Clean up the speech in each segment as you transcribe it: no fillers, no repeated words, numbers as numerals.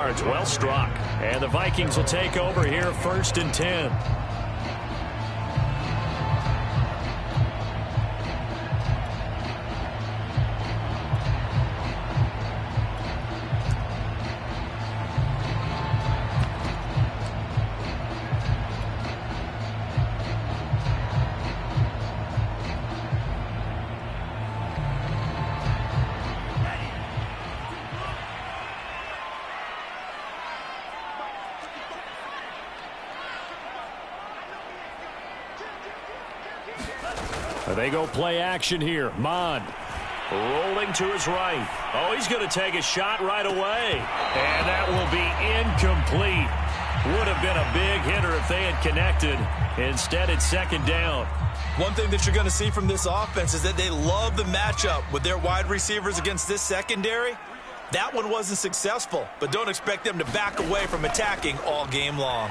Well struck. And the Vikings will take over here, 1st and 10. They go play action here. Mon rolling to his right. Oh, he's going to take a shot right away. And that will be incomplete. Would have been a big hitter if they had connected. Instead, it's 2nd down. One thing that you're going to see from this offense is that they love the matchup with their wide receivers against this secondary. That one wasn't successful, but don't expect them to back away from attacking all game long.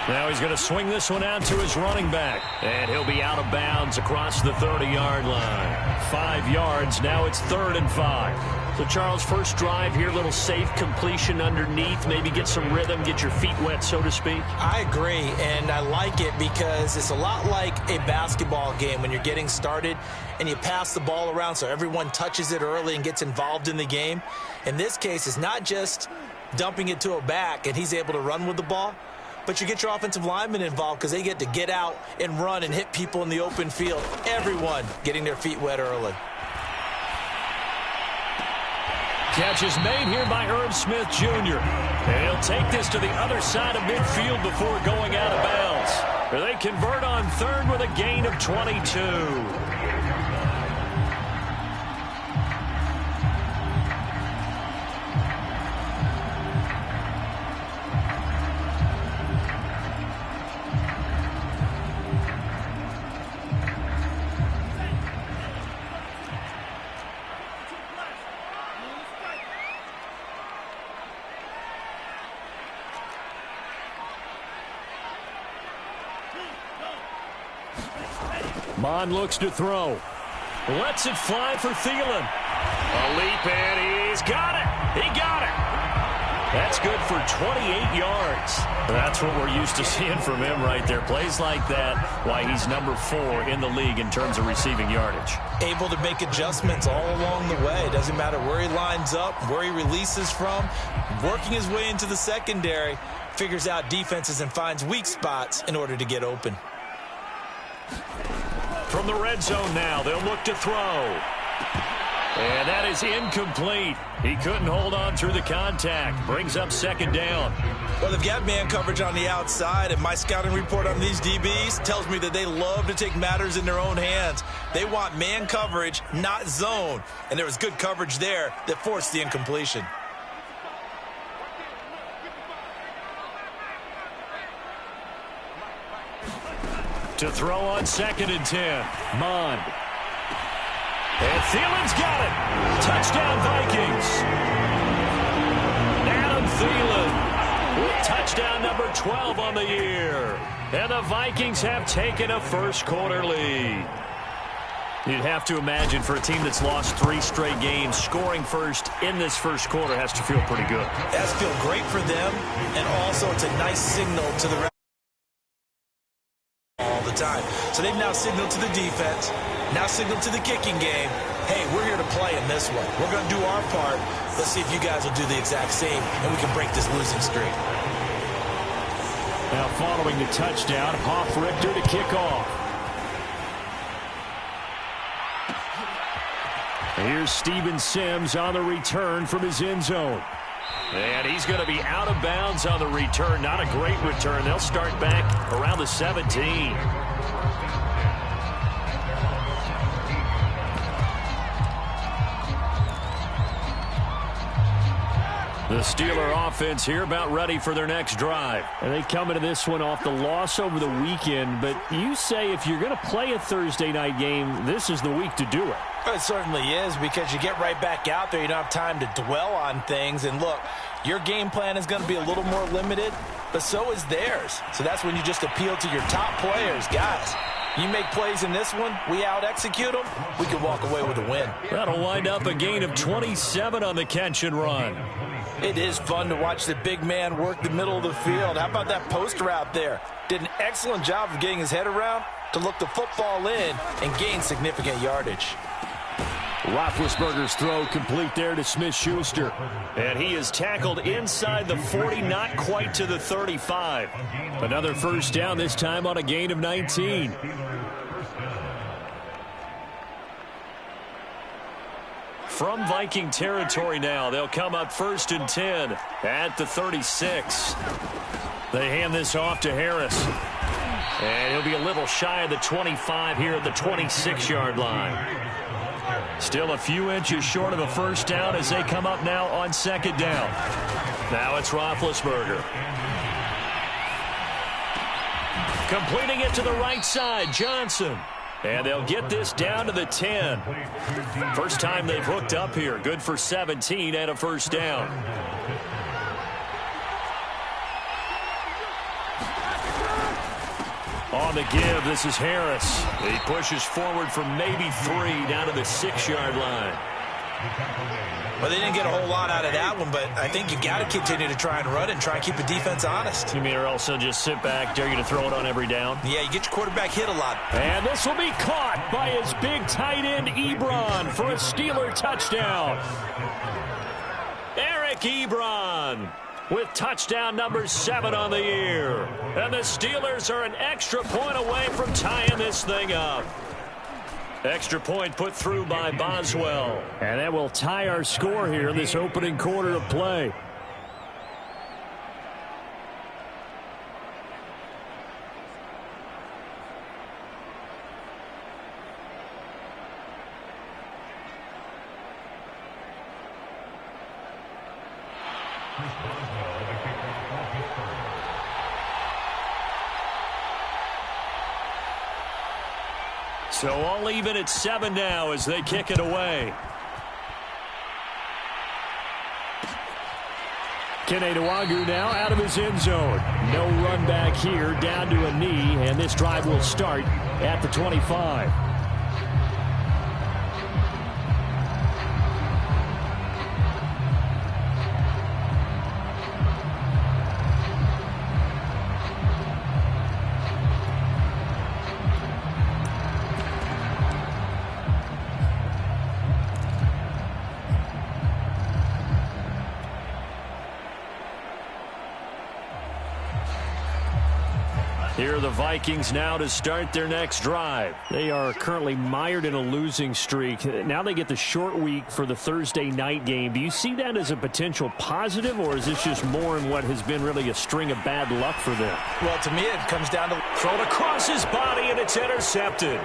Now he's going to swing this one out to his running back. And he'll be out of bounds across the 30-yard line. 5 yards. Now it's 3rd and 5. So, Charles, first drive here, little safe completion underneath. Maybe get some rhythm, get your feet wet, so to speak. I agree, and I like it because it's a lot like a basketball game when you're getting started and you pass the ball around so everyone touches it early and gets involved in the game. In this case, it's not just dumping it to a back and he's able to run with the ball. But you get your offensive linemen involved because they get to get out and run and hit people in the open field. Everyone getting their feet wet early. Catch is made here by Herb Smith, Jr. And he'll take this to the other side of midfield before going out of bounds. They convert on 3rd with a gain of 22. Mon looks to throw. Lets it fly for Thielen. A leap, and he's got it. He got it. That's good for 28 yards. That's what we're used to seeing from him right there. Plays like that, why he's number 4 in the league in terms of receiving yardage. Able to make adjustments all along the way. Doesn't matter where he lines up, where he releases from. Working his way into the secondary, figures out defenses and finds weak spots in order to get open. From the red zone now, they'll look to throw. And that is incomplete. He couldn't hold on through the contact. Brings up 2nd down. Well, they've got man coverage on the outside, and my scouting report on these DBs tells me that they love to take matters in their own hands. They want man coverage, not zone. And there was good coverage there that forced the incompletion. To throw on 2nd and 10. Mon. And Thielen's got it. Touchdown, Vikings. Adam Thielen with touchdown number 12 on the year. And the Vikings have taken a first-quarter lead. You'd have to imagine for a team that's lost 3 straight games, scoring first in this first quarter has to feel pretty good. It has to feel great for them, and also it's a nice signal to the rest all the time. So they've now signaled to the defense, now signaled to the kicking game, hey, we're here to play in this one. We're going to do our part. Let's see if you guys will do the exact same, and we can break this losing streak. Now following the touchdown, Hoff-Richter to kick off. Here's Steven Sims on the return from his end zone. And he's going to be out of bounds on the return. Not a great return. They'll start back around the 17. The Steeler offense here about ready for their next drive. And they come into this one off the loss over the weekend. But you say if you're going to play a Thursday night game, this is the week to do it. It certainly is, because you get right back out there. You don't have time to dwell on things. And look, your game plan is going to be a little more limited, but so is theirs. So that's when you just appeal to your top players. Guys, you make plays in this one, we out-execute them, we can walk away with a win. That'll wind up a gain of 27 on the catch and run. It is fun to watch the big man work the middle of the field. How about that post route there? Did an excellent job of getting his head around to look the football in and gain significant yardage. Roethlisberger's throw complete there to Smith-Schuster. And he is tackled inside the 40, not quite to the 35. Another first down, this time on a gain of 19. From Viking territory now, they'll come up 1st and 10 at the 36. They hand this off to Harris. And he'll be a little shy of the 25 here at the 26-yard line. Still a few inches short of a first down as they come up now on 2nd down. Now it's Roethlisberger. Completing it to the right side, Johnson. And they'll get this down to the 10. First time they've hooked up here. Good for 17 and a first down. On the give, this is Harris. He pushes forward from maybe 3 down to the 6-yard line. Well, they didn't get a whole lot out of that one, but I think you got to continue to try and run and try and keep the defense honest. You mean or also just sit back, dare you to throw it on every down? Yeah, you get your quarterback hit a lot. And this will be caught by his big tight end, Ebron, for a Steeler touchdown. Eric Ebron with touchdown number 7 on the year. And the Steelers are an extra point away from tying this thing up. Extra point put through by Boswell. And that will tie our score here in this opening quarter of play. So all even at 7 now as they kick it away. Keneduagu now out of his end zone. No run back here, down to a knee, and this drive will start at the 25. Here are the Vikings now to start their next drive. They are currently mired in a losing streak. Now they get the short week for the Thursday night game. Do you see that as a potential positive, or is this just more in what has been really a string of bad luck for them? Well, to me, it comes down to thrown across his body, and it's intercepted.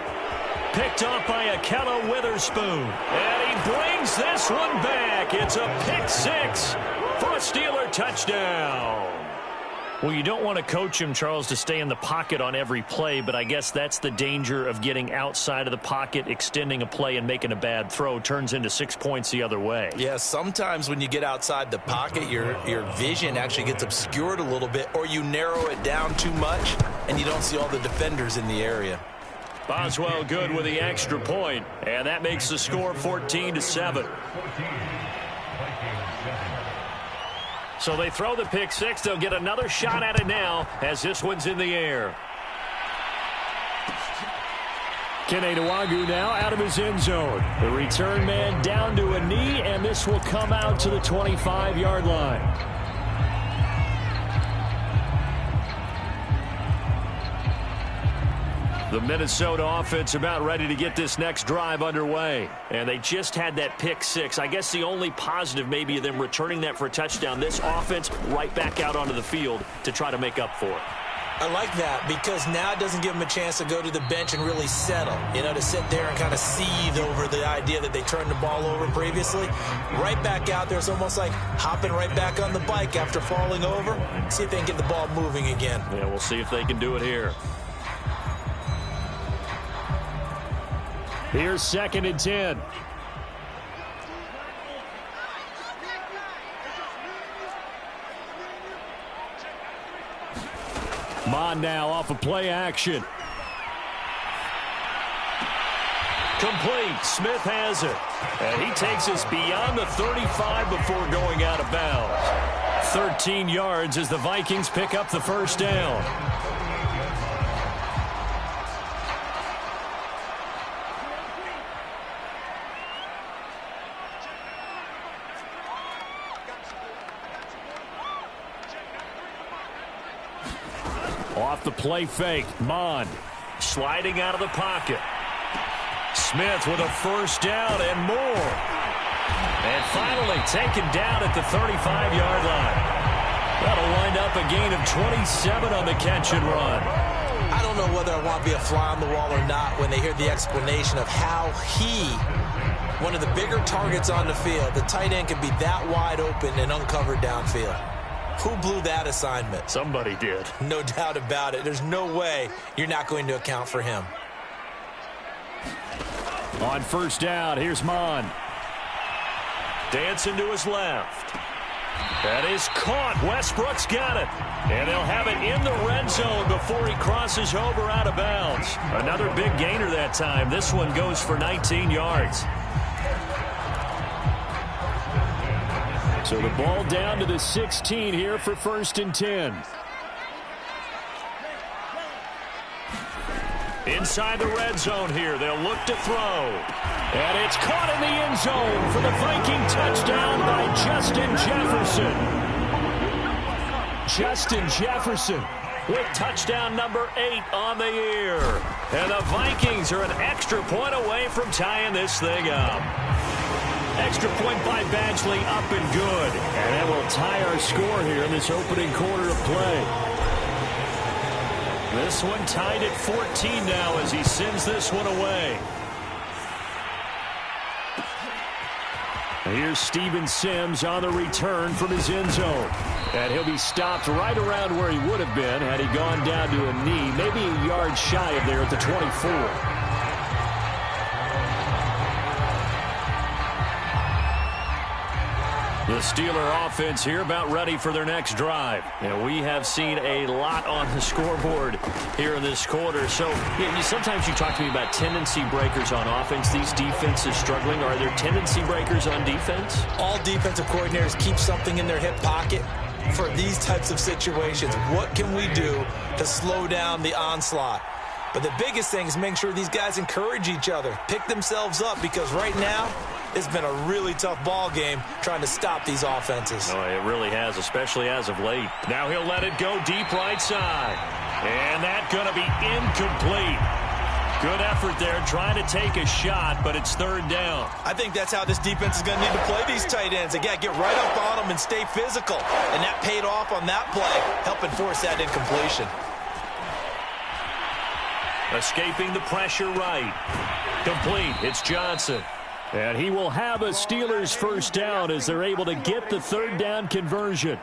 Picked off by Akella Witherspoon. And he brings this one back. It's a pick 6 for a Steeler touchdown. Well, you don't want to coach him, Charles, to stay in the pocket on every play, but I guess that's the danger of getting outside of the pocket, extending a play, and making a bad throw. Turns into 6 points the other way. Yeah, sometimes when you get outside the pocket, your vision actually gets obscured a little bit, or you narrow it down too much, and you don't see all the defenders in the area. Boswell good with the extra point, and that makes the score 14-7. So they throw the pick 6. They'll get another shot at it now as this one's in the air. Keneduagu now out of his end zone. The return man down to a knee, and this will come out to the 25-yard line. The Minnesota offense about ready to get this next drive underway. And they just had that pick 6. I guess the only positive maybe of them returning that for a touchdown. This offense right back out onto the field to try to make up for it. I like that because now it doesn't give them a chance to go to the bench and really settle. You know, to sit there and kind of seethe over the idea that they turned the ball over previously. Right back out there. It's almost like hopping right back on the bike after falling over. See if they can get the ball moving again. Yeah, we'll see if they can do it here. Here's 2nd and 10. Mon now off of play action. Complete. Smith has it. And he takes us beyond the 35 before going out of bounds. 13 yards as the Vikings pick up the first down. Off the play fake. Mond sliding out of the pocket. Smith with a first down and more. And finally taken down at the 35-yard line. That'll wind up a gain of 27 on the catch and run. I don't know whether I want to be a fly on the wall or not when they hear the explanation of how he, one of the bigger targets on the field, the tight end can be that wide open and uncovered downfield. Who blew that assignment? Somebody did. No doubt about it. There's no way you're not going to account for him. On first down, here's Mond. Dancing to his left. That is caught. Westbrook's got it. And they'll have it in the red zone before he crosses over out of bounds. Another big gainer that time. This one goes for 19 yards. So the ball down to the 16 here for 1st and 10. Inside the red zone here. They'll look to throw. And it's caught in the end zone for the Viking touchdown by Justin Jefferson. Justin Jefferson with touchdown number 8 on the year. And the Vikings are an extra point away from tying this thing up. Extra point by Badgley, up and good. And that will tie our score here in this opening quarter of play. This one tied at 14 now as he sends this one away. Here's Steven Sims on the return from his end zone. And he'll be stopped right around where he would have been had he gone down to a knee, maybe a yard shy of there at the 24. The Steeler offense here about ready for their next drive. And we have seen a lot on the scoreboard here in this quarter. So sometimes you talk to me about tendency breakers on offense. These defenses struggling. Are there tendency breakers on defense? All defensive coordinators keep something in their hip pocket for these types of situations. What can we do to slow down the onslaught? But the biggest thing is making sure these guys encourage each other, pick themselves up, because right now it's been a really tough ball game trying to stop these offenses. Oh, it really has, especially as of late. Now he'll let it go deep right side. And that's going to be incomplete. Good effort there trying to take a shot, but it's 3rd down. I think that's how this defense is going to need to play these tight ends. Again, get right up on them and stay physical. And that paid off on that play, helping force that incompletion. Escaping the pressure right. Complete. It's Johnson. And he will have a Steelers first down as they're able to get the 3rd down conversion.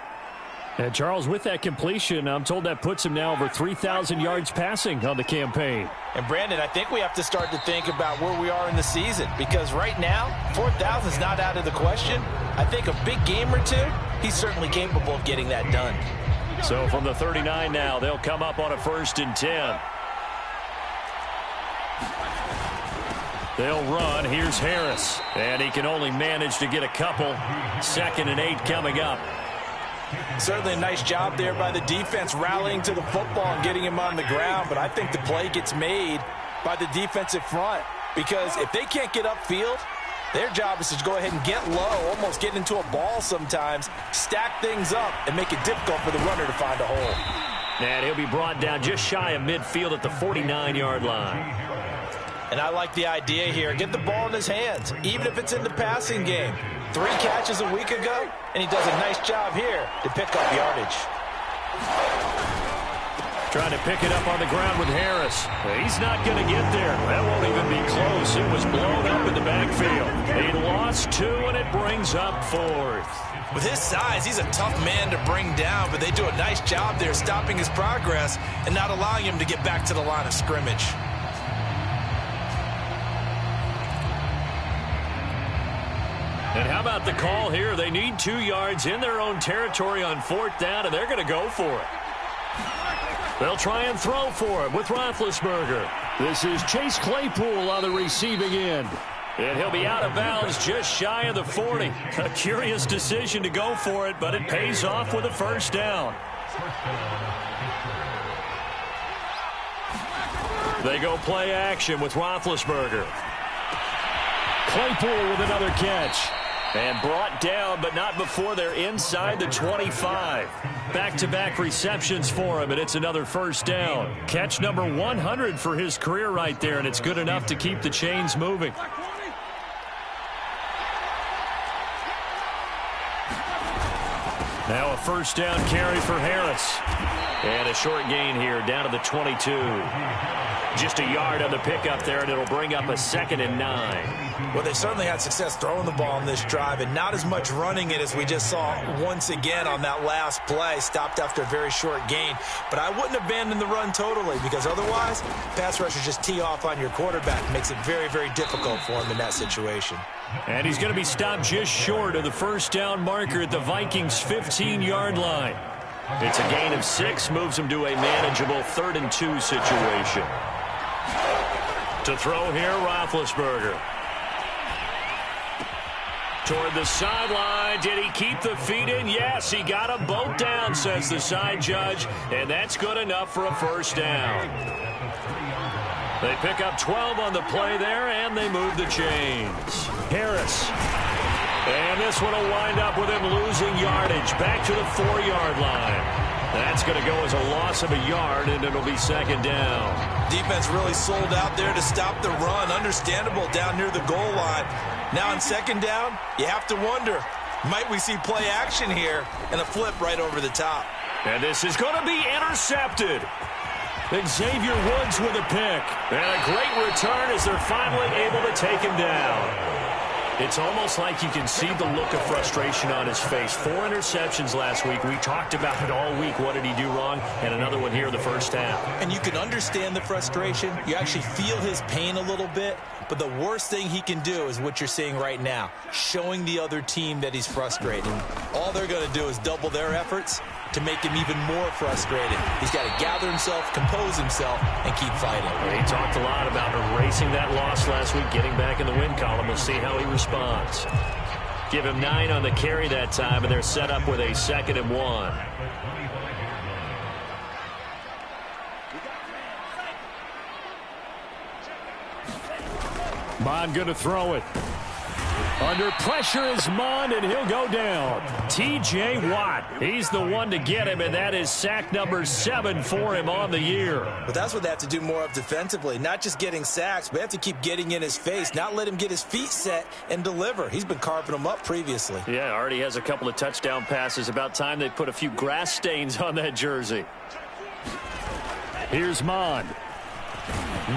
And Charles, with that completion, I'm told that puts him now over 3,000 yards passing on the campaign. And Brandon, I think we have to start to think about where we are in the season, because right now, 4,000 is not out of the question. I think a big game or two, he's certainly capable of getting that done. So from the 39 now, they'll come up on a 1st and 10. They'll run. Here's Harris. And he can only manage to get a couple. 2nd and 8 coming up. Certainly a nice job there by the defense rallying to the football and getting him on the ground. But I think the play gets made by the defensive front, because if they can't get upfield, their job is to go ahead and get low, almost get into a ball sometimes, stack things up, and make it difficult for the runner to find a hole. And he'll be brought down just shy of midfield at the 49-yard line. And I like the idea here. Get the ball in his hands, even if it's in the passing game. 3 catches a week ago, and he does a nice job here to pick up yardage. Trying to pick it up on the ground with Harris. He's not going to get there. That won't even be close. It was blown up in the backfield. He lost 2, and it brings up 4th. With his size, he's a tough man to bring down, but they do a nice job there stopping his progress and not allowing him to get back to the line of scrimmage. And how about the call here? They need 2 yards in their own territory on 4th down, and they're going to go for it. They'll try and throw for it with Roethlisberger. This is Chase Claypool on the receiving end. And he'll be out of bounds just shy of the 40. A curious decision to go for it, but it pays off with a first down. They go play action with Roethlisberger. Claypool with another catch. And brought down, but not before they're inside the 25. Back-to-back receptions for him, and it's another first down. Catch number 100 for his career right there, and it's good enough to keep the chains moving. Now a first down carry for Harris. And a short gain here down to the 22. Just a yard on the pickup there, and it'll bring up a 2nd and 9. Well, they certainly had success throwing the ball on this drive, and not as much running it as we just saw once again on that last play. Stopped after a very short gain. But I wouldn't abandon the run totally, because otherwise, pass rushers just tee off on your quarterback. Makes it very, very difficult for him in that situation. And he's going to be stopped just short of the first down marker at the Vikings' 15-yard line. It's a gain of 6, moves him to a manageable 3rd and 2 situation. To throw here, Roethlisberger. Toward the sideline. Did he keep the feet in? Yes, he got them both down, says the side judge. And that's good enough for a first down. They pick up 12 on the play there, and they move the chains. Harris. And this one will wind up with him losing yardage. Back to the 4-yard line. That's going to go as a loss of a yard, and it'll be 2nd down. Defense really sold out there to stop the run. Understandable down near the goal line. Now on 2nd down, you have to wonder, might we see play action here and a flip right over the top? And this is going to be intercepted. Xavier Woods with a pick. And a great return as they're finally able to take him down. It's almost like you can see the look of frustration on his face. 4 interceptions last week. We talked about it all week. What did he do wrong? And another one here in the first half. And you can understand the frustration. You actually feel his pain a little bit. But the worst thing he can do is what you're seeing right now, showing the other team that he's frustrated. All they're going to do is double their efforts to make him even more frustrated. He's got to gather himself, compose himself, and keep fighting. He talked a lot about erasing that loss last week, getting back in the win column. We'll see how he responds. Give him 9 on the carry that time, and they're set up with a 2nd and 1. Mond going to throw it. Under pressure is Mond, and he'll go down. T.J. Watt, he's the one to get him, and that is sack number 7 for him on the year. But that's what they have to do more of defensively, not just getting sacks, but they have to keep getting in his face, not let him get his feet set and deliver. He's been carving them up previously. Yeah, already has a couple of touchdown passes. About time they put a few grass stains on that jersey. Here's Mond.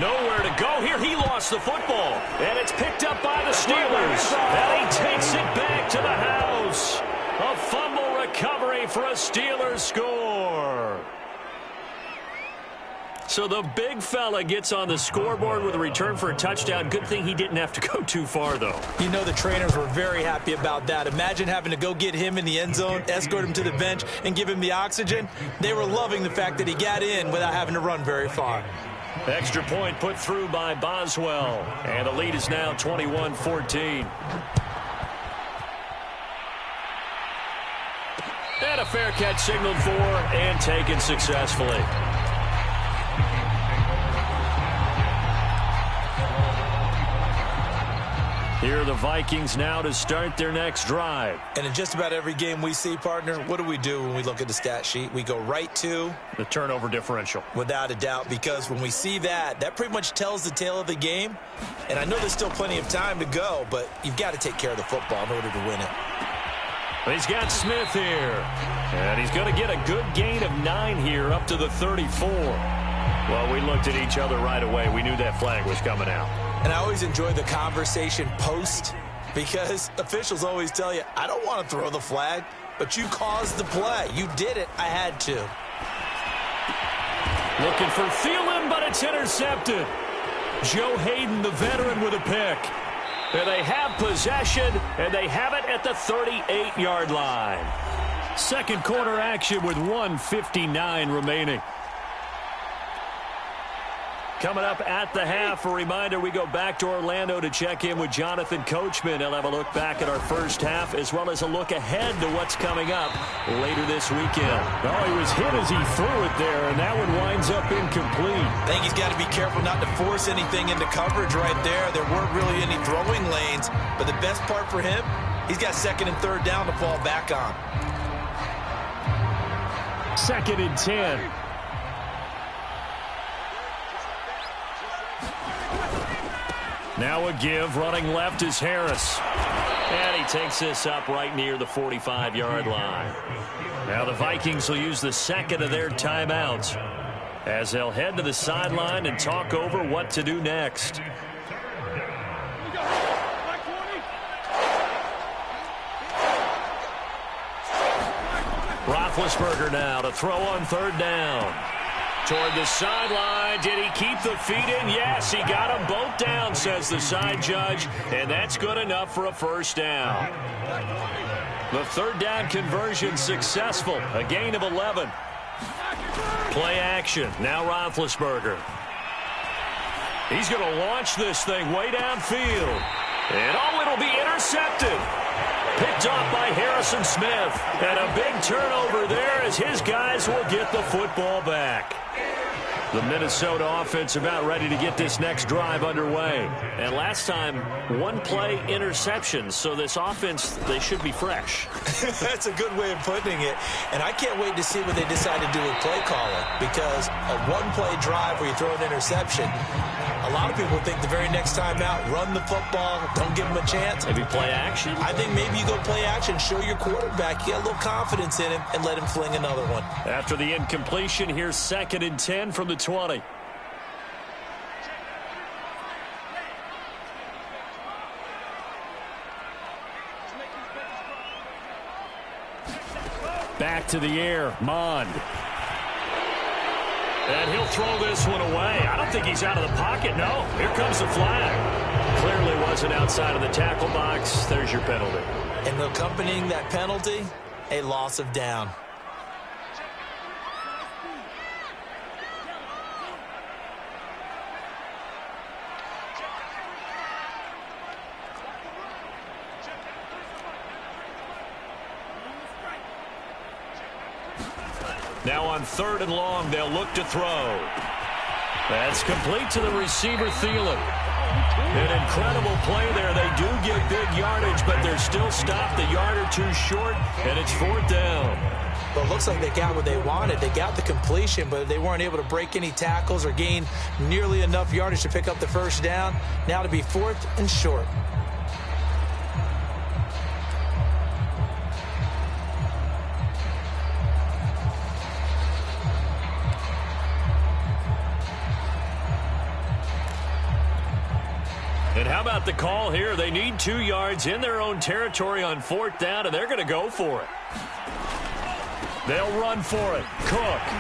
Nowhere to go here. He lost the football. And it's picked up by the Steelers. And he takes it back to the house. A fumble recovery for a Steelers score. So the big fella gets on the scoreboard with a return for a touchdown. Good thing he didn't have to go too far, though. You know the trainers were very happy about that. Imagine having to go get him in the end zone, escort him to the bench, and give him the oxygen. They were loving the fact that he got in without having to run very far. Extra point put through by Boswell. And the lead is now 21-14. And a fair catch signaled for and taken successfully. Here are the Vikings now to start their next drive. And in just about every game we see, partner, what do when we look at the stat sheet? We go right to the turnover differential. Without a doubt, because when we see that, that pretty much tells the tale of the game. And I know there's still plenty of time to go, but you've got to take care of the football in order to win it. He's got Smith here. And he's going to get a good gain of 9 here up to the 34. Well, we looked at each other right away. We knew that flag was coming out. And I always enjoy the conversation post because officials always tell you, I don't want to throw the flag, but you caused the play. You did it. I had to. Looking for Thielen, but it's intercepted. Joe Hayden, the veteran, with a pick. And they have possession, and they have it at the 38-yard line. Second quarter action with 1:59 remaining. coming up at the half. A reminder, we go back to Orlando to check in with Jonathan Coachman. He'll have a look back at our first half as well as a look ahead to what's coming up later this weekend. Oh, he was hit as he threw it there, and that one winds up incomplete. I think he's got to be careful not to force anything into coverage right there. There weren't really any throwing lanes, but the best part for him, he's got second and third down to fall back on. 2nd and 10. Now a give, running left is Harris. And he takes this up right near the 45-yard line. Now the Vikings will use the second of their timeouts as they'll head to the sideline and talk over what to do next. Roethlisberger now to throw on third down. Toward the sideline. Did he keep the feet in? Yes, he got them both down, says the side judge. And that's good enough for a first down. The third down conversion successful. A gain of 11. Play action. Now Roethlisberger. He's going to launch this thing way downfield. And oh, it'll be intercepted. Picked off by Harrison Smith. And a big turnover there as his guys will get the football back. The Minnesota offense about ready to get this next drive underway. And last time, one play interception. So this offense, they should be fresh. That's a good way of putting it. And I can't wait to see what they decide to do with play calling. Because a one-play drive where you throw an interception, a lot of people think the very next time out, run the football, don't give him a chance. Maybe play action? I think maybe you go play action, show your quarterback, you get a little confidence in him, and let him fling another one. After the incompletion, here's 2nd and 10 from the 20. Back to the air, Mond. And he'll throw this one away. I don't think he's out of the pocket. No, here comes the flag. Clearly wasn't outside of the tackle box. There's your penalty. And accompanying that penalty, a loss of down. Now on 3rd and long, they'll look to throw. That's complete to the receiver, Thielen. An incredible play there. They do get big yardage, but they're still stopped a yard or two short, and it's 4th down. Well, it looks like they got what they wanted. They got the completion, but they weren't able to break any tackles or gain nearly enough yardage to pick up the first down. Now to be 4th and short. And how about the call here? They need 2 yards in their own territory on 4th down, and they're going to go for it. They'll run for it. Cook.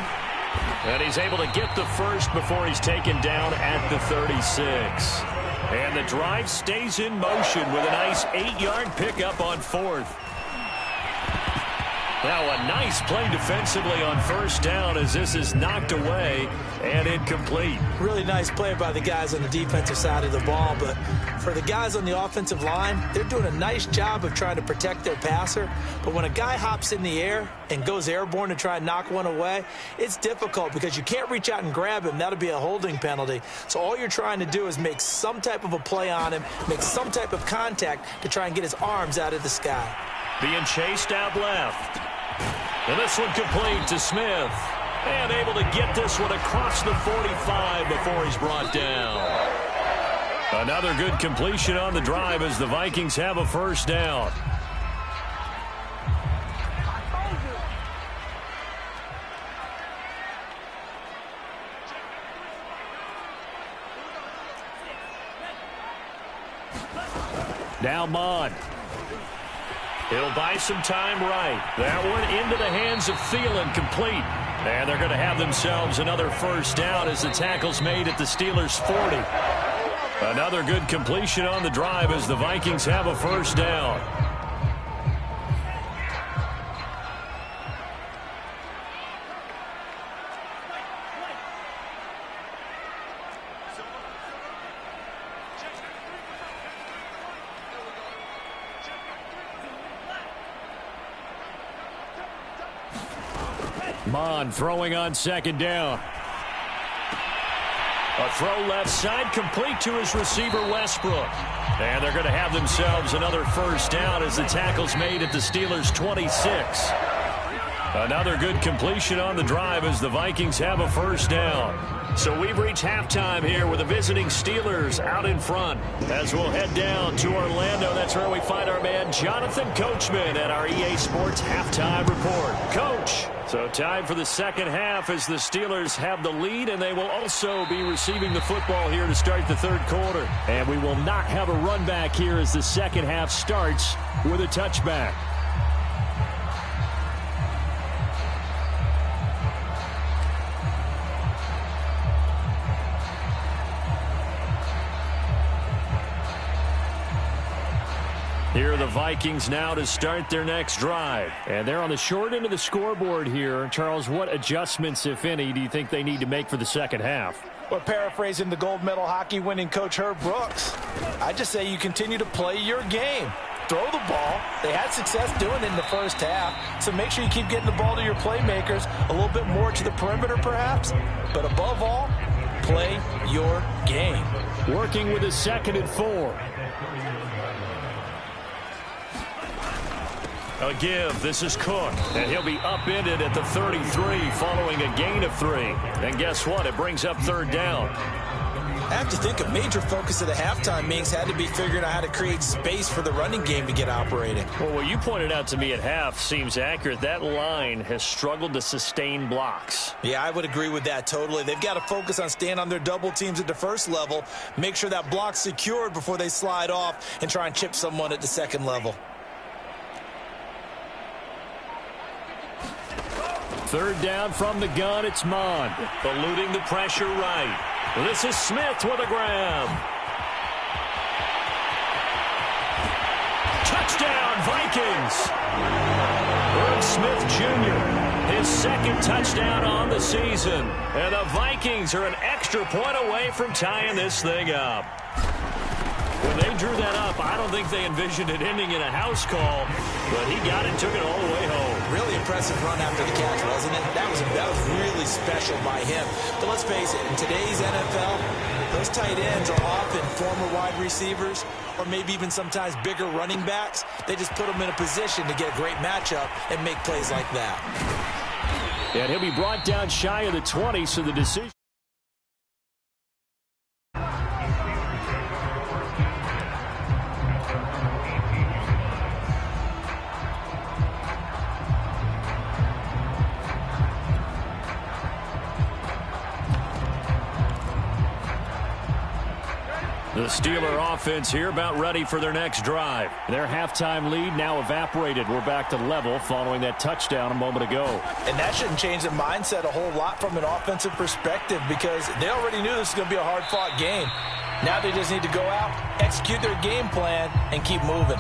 And he's able to get the first before he's taken down at the 36. And the drive stays in motion with a nice 8-yard pickup on 4th. Now a nice play defensively on 1st down as this is knocked away and incomplete. Really nice play by the guys on the defensive side of the ball, but for the guys on the offensive line, they're doing a nice job of trying to protect their passer. But when a guy hops in the air and goes airborne to try and knock one away, it's difficult because you can't reach out and grab him. That'll be a holding penalty. So all you're trying to do is make some type of a play on him, make some type of contact to try and get his arms out of the sky. Being chased out left. And this one complete to Smith. And able to get this one across the 45 before he's brought down. Another good completion on the drive as the Vikings have a first down. Now Mond. He'll buy some time right. That one into the hands of Thielen, complete. And they're going to have themselves another first down as the tackle's made at the Steelers' 40. Another good completion on the drive as the Vikings have a first down. Mon throwing on second down. A throw left side, complete to his receiver, Westbrook. And they're going to have themselves another first down as the tackle's made at the Steelers' 26. Another good completion on the drive as the Vikings have a first down. So we've reached halftime here with the visiting Steelers out in front. As we'll head down to Orlando, that's where we find our man Jonathan Coachman at our EA Sports Halftime Report. Coach, so time for the second half as the Steelers have the lead, and they will also be receiving the football here to start the third quarter. And we will not have a run back here as the second half starts with a touchback. Here are the Vikings now to start their next drive. And they're on the short end of the scoreboard here. Charles, what adjustments, if any, do you think they need to make for the second half? Well, paraphrasing the gold medal hockey winning coach Herb Brooks, I just say you continue to play your game. Throw the ball. They had success doing it in the first half, so make sure you keep getting the ball to your playmakers, a little bit more to the perimeter perhaps, but above all, play your game. Working with a 2nd and 4. A give. This is Cook, and he'll be upended at the 33 following a gain of 3. And guess what? It brings up third down. I have to think a major focus of the halftime meetings had to be figuring out how to create space for the running game to get operating. Well, what you pointed out to me at half seems accurate. That line has struggled to sustain blocks. Yeah, I would agree with that totally. They've got to focus on staying on their double teams at the first level, make sure that block's secured before they slide off and try and chip someone at the second level. Third down from the gun, it's Mon. Eluding the pressure right. This is Smith with a grab. Touchdown, Vikings. Irv Smith Jr., his second touchdown on the season. And the Vikings are an extra point away from tying this thing up. When they drew that up, I don't think they envisioned it ending in a house call, but he got it, took it all the way home. Really impressive run after the catch, wasn't it? That was really special by him. But let's face it, in today's NFL, those tight ends are often former wide receivers or maybe even sometimes bigger running backs. They just put them in a position to get a great matchup and make plays like that. And he'll be brought down shy of the 20, so the decision. The Steeler offense here about ready for their next drive. Their halftime lead now evaporated. We're back to level following that touchdown a moment ago. And that shouldn't change the mindset a whole lot from an offensive perspective because they already knew this was going to be a hard-fought game. Now they just need to go out, execute their game plan, and keep moving.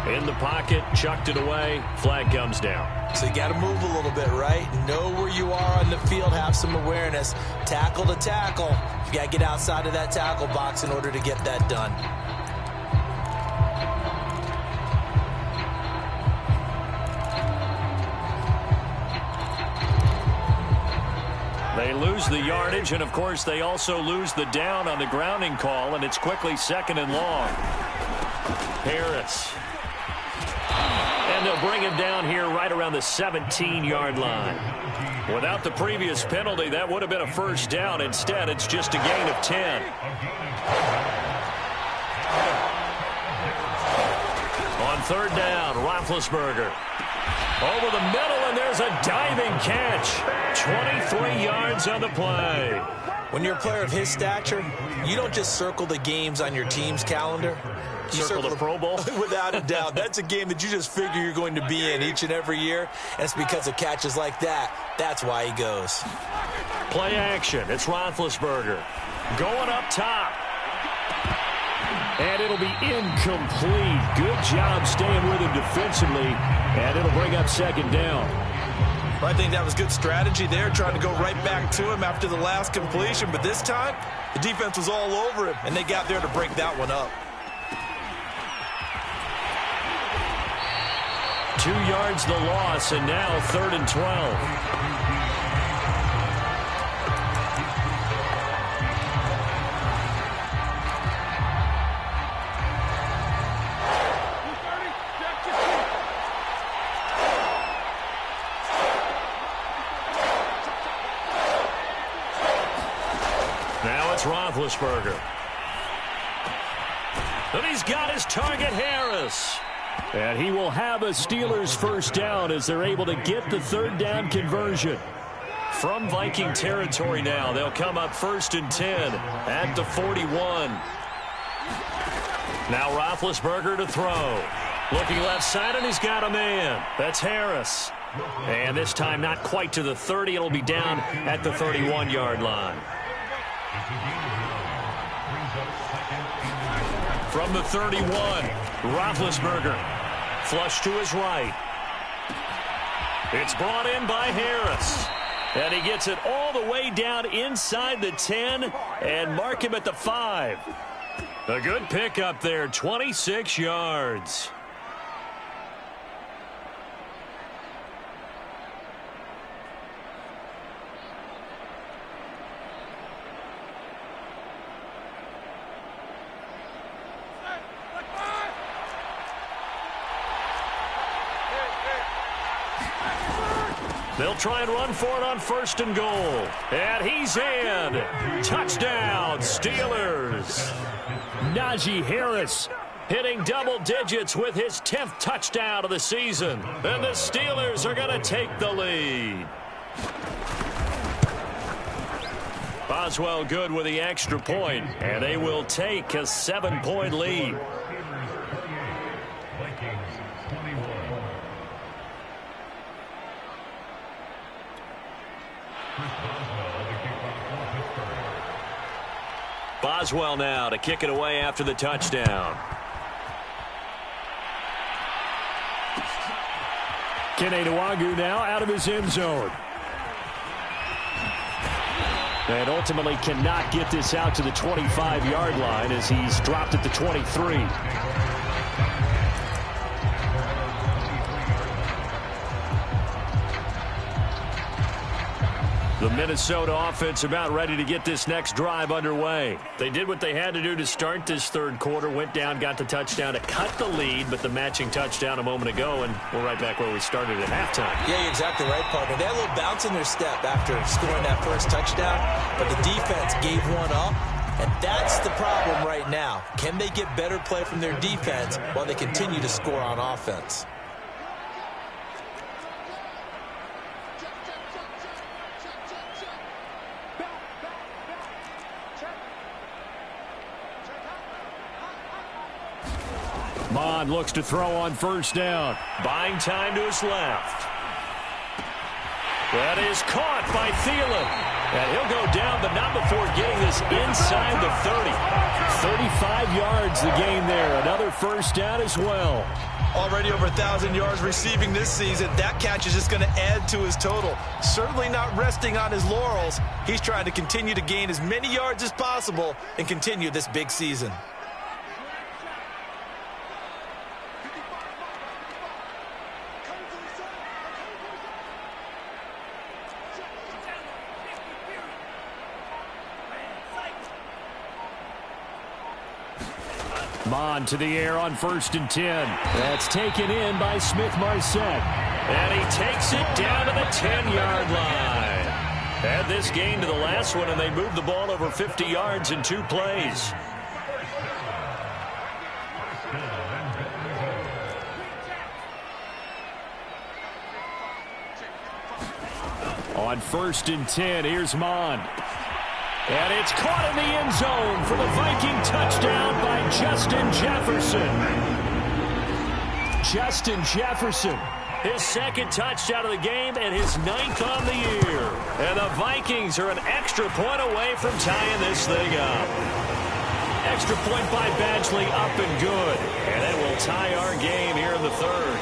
In the pocket, chucked it away, flag comes down. So you got to move a little bit, right? Know where you are on the field, have some awareness. Tackle to tackle. You got to get outside of that tackle box in order to get that done. They lose the yardage, and of course they also lose the down on the grounding call, and it's quickly 2nd and long. Harris. And they'll bring him down here right around the 17-yard line. Without the previous penalty, that would have been a first down. Instead, it's just a gain of 10. On third down, Roethlisberger. Over the middle, and there's a diving catch. 23 yards on the play. When you're a player of his stature, you don't just circle the games on your team's calendar. You circle the Pro Bowl? Without a doubt. That's a game that you just figure you're going to be in each and every year, and it's because of catches like that. That's why he goes. Play action. It's Roethlisberger. Going up top. And it'll be incomplete. Good job staying with him defensively, and it'll bring up 2nd down. I think that was good strategy there, trying to go right back to him after the last completion. But this time, the defense was all over him, and they got there to break that one up. 2 yards the loss, and now 3rd and 12. It's Roethlisberger. And he's got his target, Harris. And he will have a Steelers first down as they're able to get the third down conversion. From Viking territory now, they'll come up 1st and 10 at the 41. Now Roethlisberger to throw. Looking left side, and he's got a man. That's Harris. And this time not quite to the 30. It'll be down at the 31-yard line. From the 31, Roethlisberger. Flush to his right. It's brought in by Harris. And he gets it all the way down inside the 10 and mark him at the 5. A good pickup there, 26 yards. They'll try and run for it on 1st and goal. And he's in. Touchdown, Steelers. Najee Harris hitting double digits with his 10th touchdown of the season. And the Steelers are going to take the lead. Boswell good with the extra point, and they will take a 7-point lead. Boswell now to kick it away after the touchdown. Kene Nwangwu now out of his end zone. And ultimately cannot get this out to the 25-yard line as he's dropped at the 23. The Minnesota offense about ready to get this next drive underway. They did what they had to do to start this third quarter, went down, got the touchdown to cut the lead, but the matching touchdown a moment ago, and we're right back where we started at halftime. Yeah, you're exactly right, partner. They had a little bounce in their step after scoring that first touchdown, but the defense gave one up, and that's the problem right now. Can they get better play from their defense while they continue to score on offense? Mond looks to throw on 1st down. Buying time to his left. That is caught by Thielen. And he'll go down, but not before getting this inside the 30. 35 yards the gain there. Another 1st down as well. Already over 1,000 yards receiving this season. That catch is just going to add to his total. Certainly not resting on his laurels. He's trying to continue to gain as many yards as possible and continue this big season. Mond to the air on 1st and 10. That's taken in by Smith-Marsette. And he takes it down to the 10-yard line. Add this gain to the last one, and they moved the ball over 50 yards in 2 plays. On 1st and 10, here's Mond. And it's caught in the end zone for the Viking touchdown by Justin Jefferson. Justin Jefferson. His 2nd touchdown of the game and his 9th on the year. And the Vikings are an extra point away from tying this thing up. Extra point by Badgley, up and good. And it will tie our game here in the 3rd.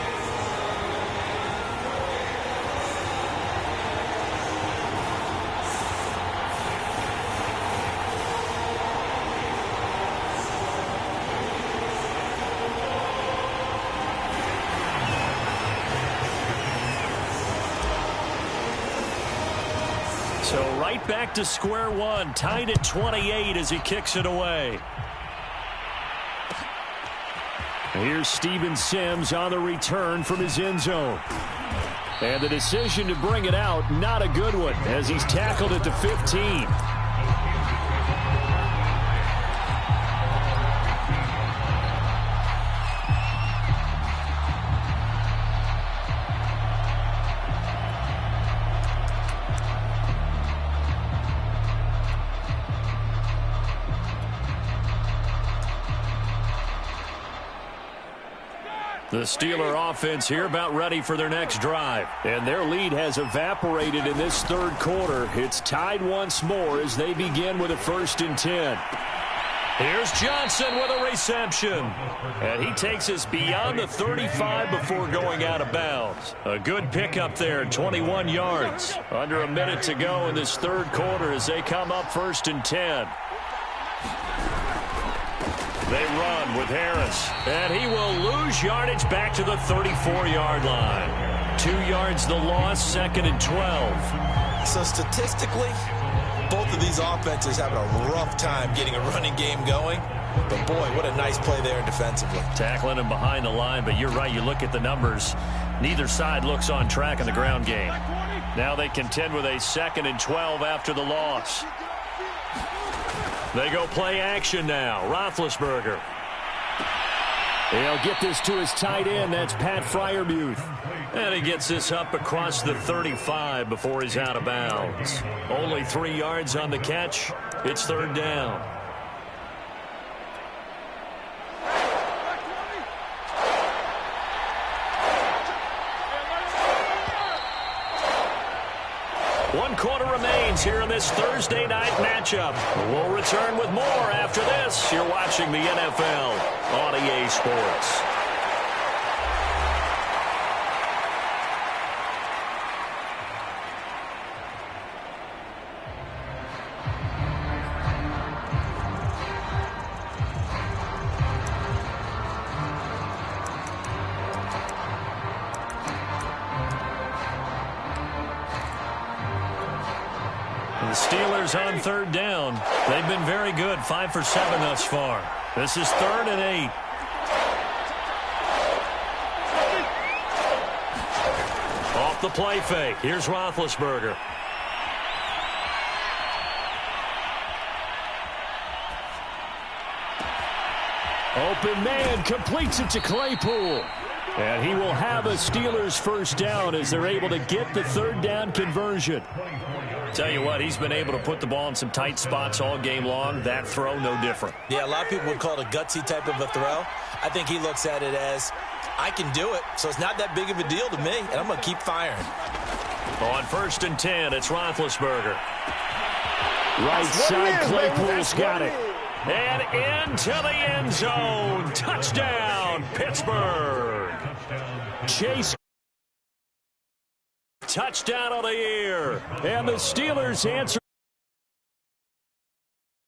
So right back to square one, tied at 28 as he kicks it away. Here's Steven Sims on the return from his end zone. And the decision to bring it out, not a good one, as he's tackled at the 15. The Steeler offense here about ready for their next drive. And their lead has evaporated in this third quarter. It's tied once more as they begin with a 1st and 10. Here's Johnson with a reception. And he takes us beyond the 35 before going out of bounds. A good pickup there, 21 yards. Under a minute to go in this third quarter as they come up 1st and 10. They run with Harris, and he will lose yardage back to the 34-yard line. 2 yards the loss, 2nd and 12. So statistically, both of these offenses having a rough time getting a running game going. But, boy, what a nice play there defensively. Tackling him behind the line, but you're right, you look at the numbers. Neither side looks on track in the ground game. Now they contend with a 2nd and 12 after the loss. They go play action now. Roethlisberger. He'll get this to his tight end. That's Pat Freiermuth. And he gets this up across the 35 before he's out of bounds. Only 3 yards on the catch. It's 3rd down. One quarter remains here in this Thursday night matchup. We'll return with more after this. You're watching the NFL on EA Sports. The Steelers on 3rd down. They've been very good, 5 for 7 thus far. This is 3rd and 8. Off the play fake. Here's Roethlisberger. Open man completes it to Claypool. And he will have a Steelers 1st down as they're able to get the 3rd down conversion. Tell you what, he's been able to put the ball in some tight spots all game long. That throw, no different. Yeah, a lot of people would call it a gutsy type of a throw. I think he looks at it as, I can do it, so it's not that big of a deal to me, and I'm going to keep firing. On 1st and 10, it's Roethlisberger. Right side, Claypool's got it. And into the end zone. Touchdown, Pittsburgh. Chase. Touchdown of the year. And the Steelers answer.